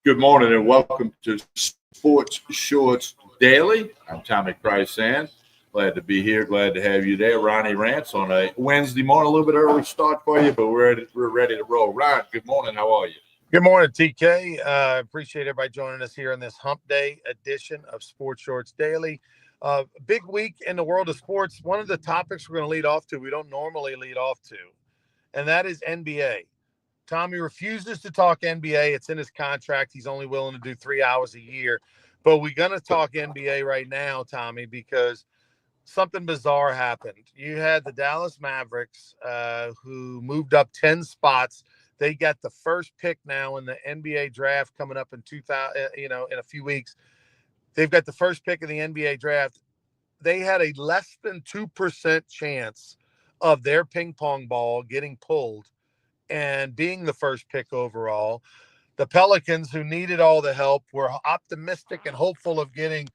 Good morning and welcome to Sports Shorts Daily. I'm Tommy Chrysan. Glad to be here. Glad to have you there. Ronnie Rants on a Wednesday morning. A little bit early start for you, but we're ready to roll. Ron, good morning. How are you? Good morning, TK. Appreciate everybody joining us here on this Hump Day edition of Sports Shorts Daily. Big week in the world of sports. One of the topics we're going to lead off to, we don't normally lead off to, and that is NBA. Tommy refuses to talk NBA. It's in his contract. He's only willing to do 3 hours a year. But we're going to talk NBA right now, Tommy, because something bizarre happened. You had the Dallas Mavericks who moved up 10 spots. They got the first pick now in the NBA draft coming up in 2000, in a few weeks. They've got the first pick in the NBA draft. They had a less than 2% chance of their ping pong ball getting pulled and being the first pick overall. The Pelicans, who needed all the help, were optimistic and hopeful of getting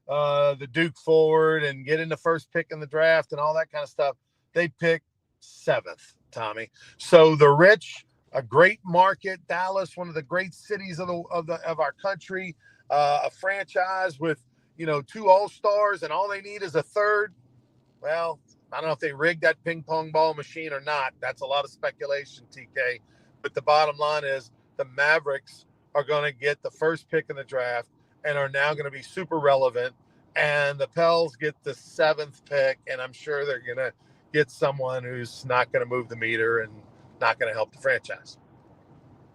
the Duke forward and getting the first pick in the draft and all that kind of stuff. They picked 7th, Tommy. So the rich, a great market, Dallas, one of the great cities of our country, a franchise with 2 All-Stars, and all they need is a third. Well, I don't know if they rigged that ping pong ball machine or not. That's a lot of speculation, TK. But the bottom line is the Mavericks are going to get the first pick in the draft and are now going to be super relevant. And the Pels get the 7th pick, and I'm sure they're going to get someone who's not going to move the meter and not going to help the franchise.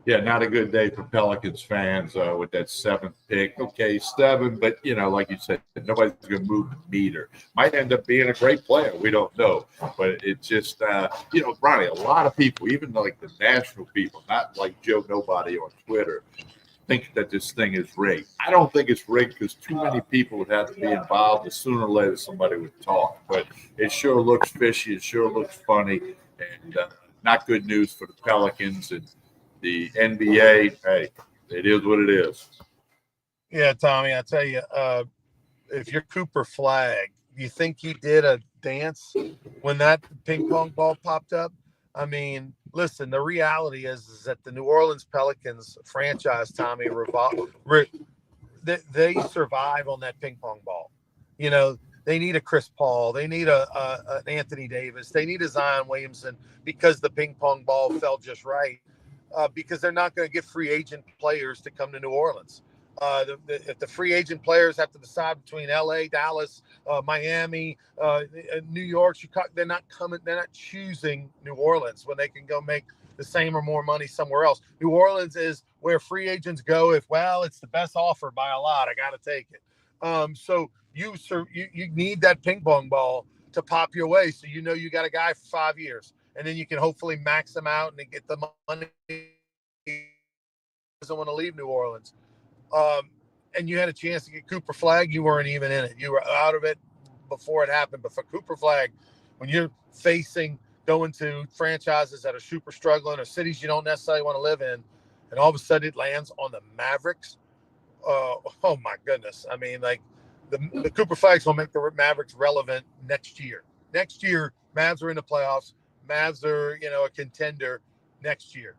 Yeah, not a good day for Pelicans fans with that 7th pick. Okay, 7, but, like you said, nobody's going to move the meter. Might end up being a great player. We don't know. But it's just, Ronnie, a lot of people, even like the national people, not like Joe Nobody on Twitter, think that this thing is rigged. I don't think it's rigged because too many people would have to be involved, and sooner or later somebody would talk. But it sure looks fishy. It sure looks funny. And not good news for the Pelicans. And the NBA, hey, it is what it is. Yeah, Tommy, I tell you, if you're Cooper Flagg, you think he did a dance when that ping pong ball popped up? I mean, listen, the reality is that the New Orleans Pelicans franchise, Tommy, they survive on that ping pong ball. They need a Chris Paul. They need an Anthony Davis. They need a Zion Williamson because the ping pong ball fell just right. Because they're not going to get free agent players to come to New Orleans. If the free agent players have to decide between LA, Dallas, Miami, New York, Chicago, they're not coming. They're not choosing New Orleans when they can go make the same or more money somewhere else. New Orleans is where free agents go. It's the best offer by a lot. I got to take it. So you need that ping pong ball to pop your way. So you got a guy for 5 years. And then you can hopefully max them out and get the money. Doesn't want to leave New Orleans. And you had a chance to get Cooper Flagg. You weren't even in it. You were out of it before it happened. But for Cooper Flagg, when you're going to franchises that are super struggling or cities you don't necessarily want to live in, and all of a sudden it lands on the Mavericks. Oh my goodness. I mean, like the Cooper Flagg's will make the Mavericks relevant next year. Next year, Mavs are in the playoffs. Mavs are, a contender next year.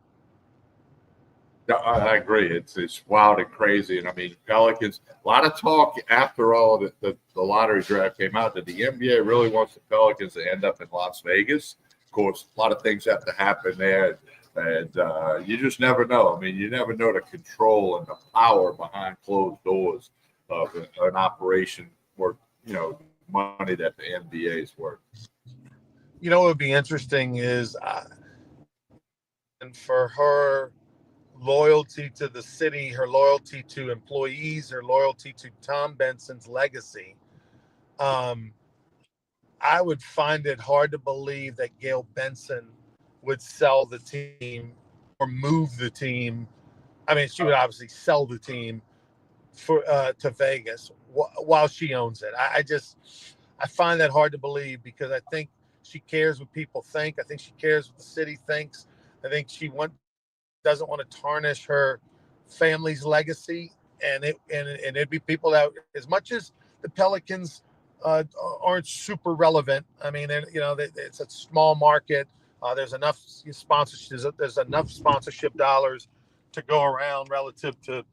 I agree. It's wild and crazy. And I mean, Pelicans, a lot of talk after all the lottery draft came out that the NBA really wants the Pelicans to end up in Las Vegas. Of course, a lot of things have to happen there. And you just never know. I mean, you never know the control and the power behind closed doors of an operation worth, money that the NBA is worth. What would be interesting is, and for her loyalty to the city, her loyalty to employees, her loyalty to Tom Benson's legacy, I would find it hard to believe that Gail Benson would sell the team or move the team. I mean, she would obviously sell the team to Vegas while she owns it. I find that hard to believe because I think she cares what people think. I think she cares what the city thinks. I think she doesn't want to tarnish her family's legacy. And it'd be people that, as much as the Pelicans aren't super relevant, I mean, it's a small market. There's enough sponsorship dollars to go around relative to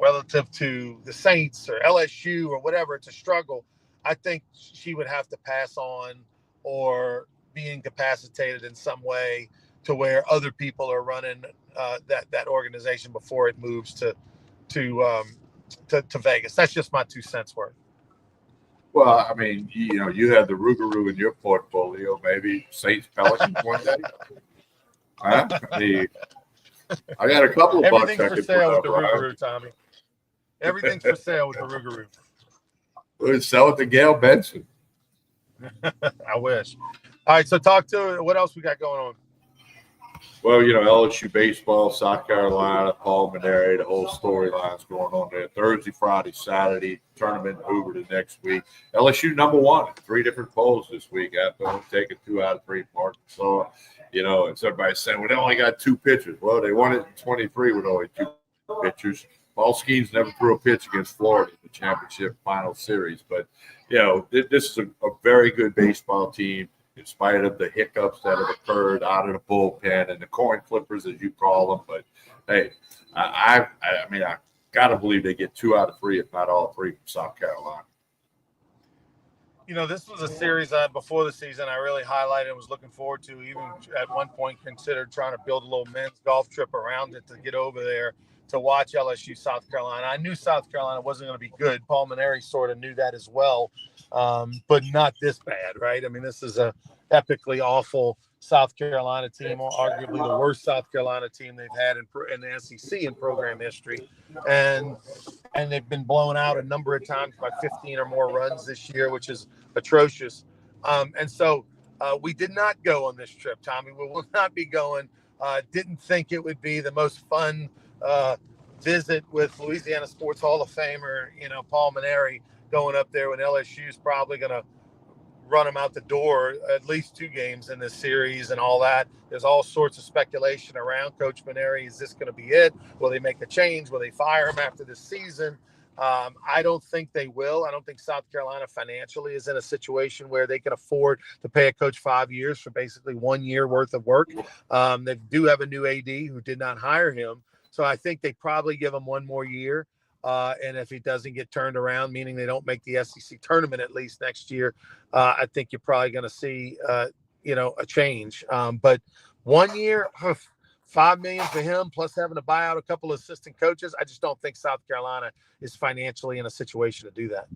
relative to the Saints or LSU or whatever, it's a struggle. I think she would have to pass on or be incapacitated in some way to where other people are running that organization before it moves to Vegas. That's just my 2 cents worth. Well, I mean, you have the Rougarou in your portfolio. Maybe Saints Pelicans one day. Huh? I got a couple of bucks Everything's I for could sale with put the up. Rougarou, Tommy. Everything's for sale with the Rougarou. We'll sell it to Gail Benson. I wish. All right, so talk to what else we got going on. Well, LSU baseball, South Carolina, Paul Maneri, the whole storyline's going on there. Thursday, Friday, Saturday, tournament over to next week. LSU number 1, 3 different polls this week after only taking 2 out of 3 from Arkansas. It's everybody saying, well, they only got 2 pitchers. Well, they won it in 23 with only 2 pitchers. Paul Skeens never threw a pitch against Florida in the championship final series. But, this is a very good baseball team. In spite of the hiccups that have occurred out of the bullpen and the coin flippers, as you call them. But, hey, I got to believe they get 2 out of 3, if not all 3, from South Carolina. This was a series before the season I really highlighted and was looking forward to. Even at one point considered trying to build a little men's golf trip around it to get over there to watch LSU South Carolina. I knew South Carolina wasn't going to be good. Paul Maneri sort of knew that as well, but not this bad, right? I mean, this is a epically awful South Carolina team, arguably the worst South Carolina team they've had in the SEC in program history, and they've been blown out a number of times by 15 or more runs this year, which is atrocious. And so we did not go on this trip, Tommy. We will not be going. Didn't think it would be the most fun visit with Louisiana Sports Hall of Famer, Paul Maneri, going up there when LSU is probably going to run them out the door at least 2 games in this series and all that. There's all sorts of speculation around Coach Maneri. Is this going to be it? Will they make a change? Will they fire him after this season? I don't think they will. I don't think South Carolina financially is in a situation where they can afford to pay a coach 5 years for basically 1 year worth of work. They do have a new AD who did not hire him. So I think they probably give him 1 more year. And if he doesn't get turned around, meaning they don't make the SEC tournament at least next year, I think you're probably going to see, a change. But 1 year, $5 million for him, plus having to buy out a couple of assistant coaches. I just don't think South Carolina is financially in a situation to do that.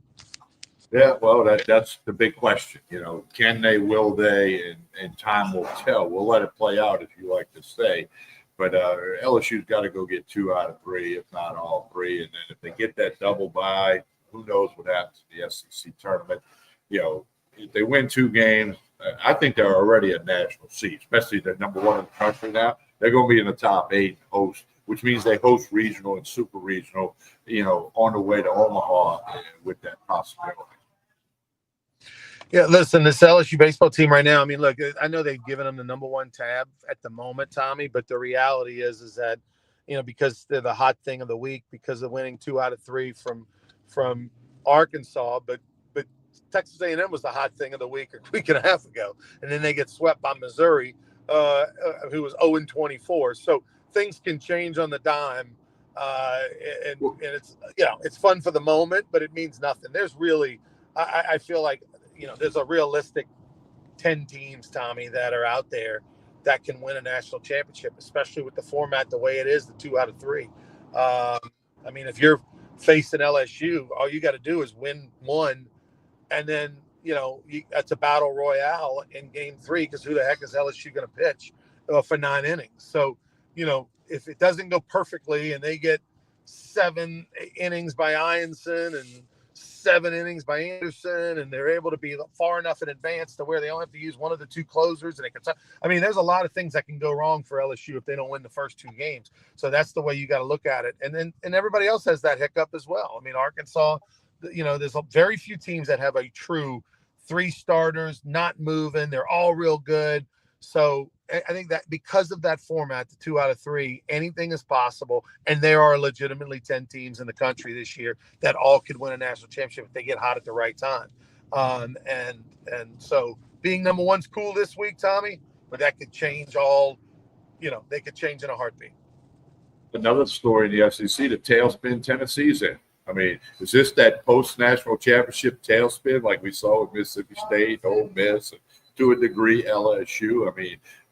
Yeah, well, that's the big question. Can they, will they, and time will tell. We'll let it play out, if you like to say. But LSU's got to go get 2 out of 3, if not all 3. And then if they get that double bye, who knows what happens in the SEC tournament. If they win 2 games, I think they're already a national seed, especially they're number 1 in the country now. They're going to be in the top 8 host, which means they host regional and super regional, on the way to Omaha with that possibility. Yeah, listen, this LSU baseball team right now, I mean, look, I know they've given them the number 1 tab at the moment, Tommy, but the reality is that, because they're the hot thing of the week because of winning 2 out of 3 from Arkansas, but Texas A&M was the hot thing of the week a week and a half ago, and then they get swept by Missouri, who was 0-24. So things can change on the dime, and it's it's fun for the moment, but it means nothing. There's really, I feel like, there's a realistic 10 teams, Tommy, that are out there that can win a national championship, especially with the format the way it is, the 2 out of 3. I mean, if you're facing LSU, all you got to do is win 1, and then that's a battle royale in game 3, because who the heck is LSU going to pitch for 9 innings? So if it doesn't go perfectly and they get 7 innings by Ianson and 7 innings by Anderson, and they're able to be far enough in advance to where they only have to use 1 of the 2 closers, and there's a lot of things that can go wrong for LSU if they don't win the first 2 games. So that's the way you got to look at it. And everybody else has that hiccup as well. I mean, Arkansas, there's very few teams that have a true 3 starters not moving. They're all real good. So I think that because of that format, the 2 out of 3, anything is possible. And there are legitimately 10 teams in the country this year that all could win a national championship if they get hot at the right time. And so being number 1's cool this week, Tommy, but that could change they could change in a heartbeat. Another story in the SEC, the tailspin Tennessee's in. I mean, is this that post-national championship tailspin like we saw with Mississippi State, Ole Miss, and to a degree LSU?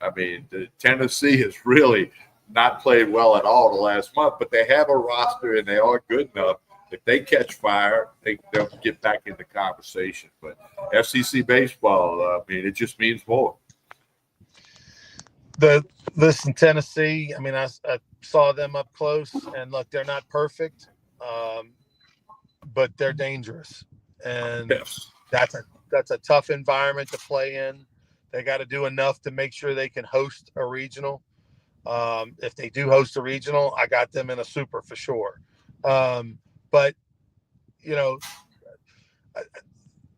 I mean, the Tennessee has really not played well at all the last month, but they have a roster and they are good enough. If they catch fire, they'll get back in the conversation. But SEC baseball, I mean, it just means more. Listen, Tennessee, I mean, I saw them up close, and look, they're not perfect, but they're dangerous. And Yes. that's a tough environment to play in. They got to do enough to make sure they can host a regional. If they do host a regional, I got them in a super for sure. But, you know,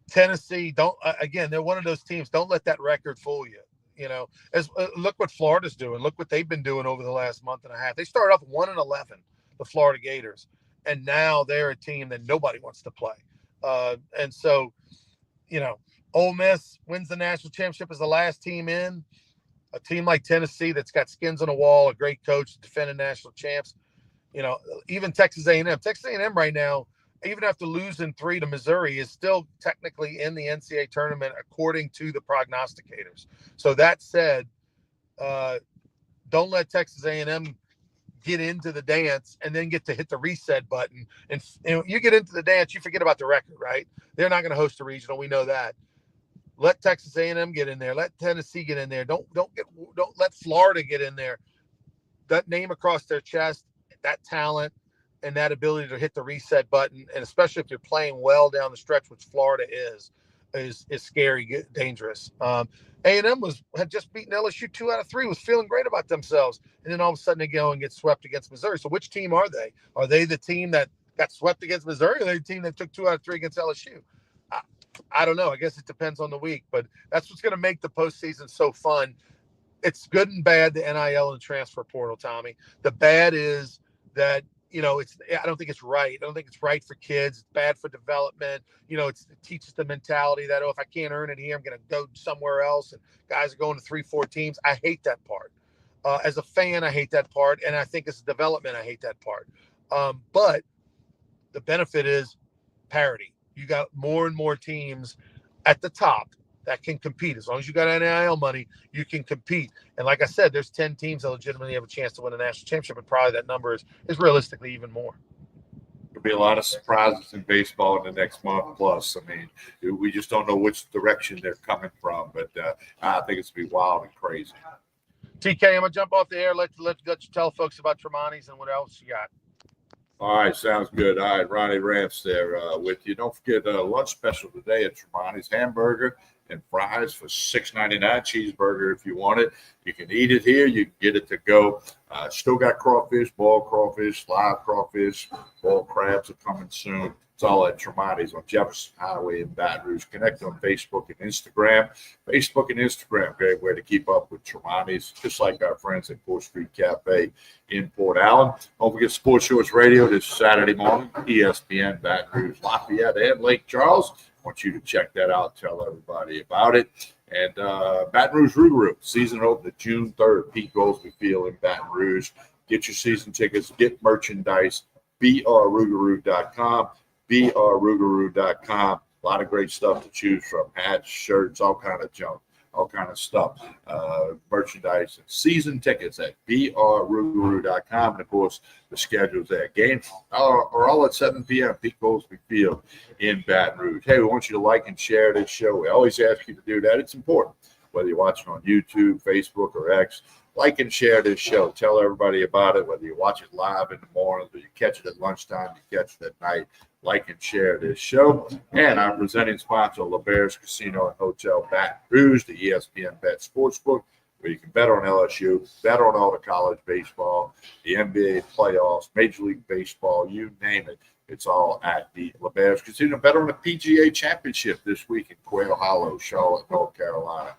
Tennessee, they're one of those teams. Don't let that record fool you. You know, look what Florida's doing. Look what they've been doing over the last month and a half. They started off 1-11, the Florida Gators, and now they're a team that nobody wants to play. And so, you know, Ole Miss wins the national championship as the last team in. A team like Tennessee that's got skins on the wall, a great coach, defending national champs. You know, even Texas A&M. Texas A&M right now, even after losing 3 to Missouri, is still technically in the NCAA tournament according to the prognosticators. So that said, don't let Texas A&M get into the dance and then get to hit the reset button. And you get into the dance, you forget about the record, right? They're not going to host a regional. We know that. Let Texas A&M get in there. Let Tennessee get in there. Don't let Florida get in there. That name across their chest, that talent, and that ability to hit the reset button, and especially if you're playing well down the stretch, which Florida is scary, dangerous. A&M had just beaten LSU 2 out of 3, was feeling great about themselves, and then all of a sudden they go and get swept against Missouri. So which team are they? Are they the team that got swept against Missouri, or are they the team that took 2 out of 3 against LSU? I don't know. I guess it depends on the week, but that's what's going to make the postseason so fun. It's good and bad, the NIL and the transfer portal, Tommy. The bad is that, you know, I don't think it's right. I don't think it's right for kids. It's bad for development. You know, it teaches the mentality that, if I can't earn it here, I'm going to go somewhere else. And guys are going to 3-4 teams. I hate that part. As a fan, I hate that part. And I think as a development, I hate that part. But the benefit is parity. You got more and more teams at the top that can compete. As long as you got NIL money, you can compete. And like I said, there's 10 teams that legitimately have a chance to win a national championship, and probably that number is realistically even more. There'll be a lot of surprises in baseball in the next month plus. I mean, we just don't know which direction they're coming from, but I think it's going to be wild and crazy. TK, I'm going to jump off the air. Let you tell folks about Tremonti's and what else you got. All right, sounds good. All right, Ronnie Rance there with you. Don't forget lunch special today at Tremonti's, hamburger and fries for $6.99. Cheeseburger if you want it. You can eat it here. You can get it to go. Still got crawfish, boiled crawfish, live crawfish, boiled crabs are coming soon. It's all at Tremonti's on Jefferson Highway in Baton Rouge. Connect on Facebook and Instagram. Facebook and Instagram, great way to keep up with Tremonti's, just like our friends at 4th Street Cafe in Port Allen. Don't forget Sports Shorts Radio this Saturday morning, ESPN, Baton Rouge, Lafayette, and Lake Charles. I want you to check that out. Tell everybody about it. And Baton Rouge Rougarou, season open June 3rd, Pete Goldsby Field in Baton Rouge. Get your season tickets, get merchandise, brrougarou.com, brrougarou.com. A lot of great stuff to choose from, hats, shirts, all kind of junk, all kind of stuff, merchandise, and season tickets at brrougarou.com. And, of course, the schedules there. Games are all at 7 p.m., Pete Goldsby Field in Baton Rouge. Hey, we want you to like and share this show. We always ask you to do that. It's important, whether you're watching on YouTube, Facebook, or X. Like and share this show. Tell everybody about it, whether you watch it live in the morning, or you catch it at lunchtime, you catch it at night. Like and share this show. And our presenting sponsor, LeBear's Casino and Hotel Baton Rouge, the ESPN Bet Sportsbook, where you can bet on LSU, bet on all the college baseball, the NBA playoffs, Major League Baseball, you name it. It's all at the LeBear's Casino. Bet on the PGA Championship this week in Quail Hollow, Charlotte, North Carolina.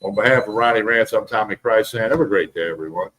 On behalf of Ronnie Rance, I'm Tommy Price saying have a great day, everyone.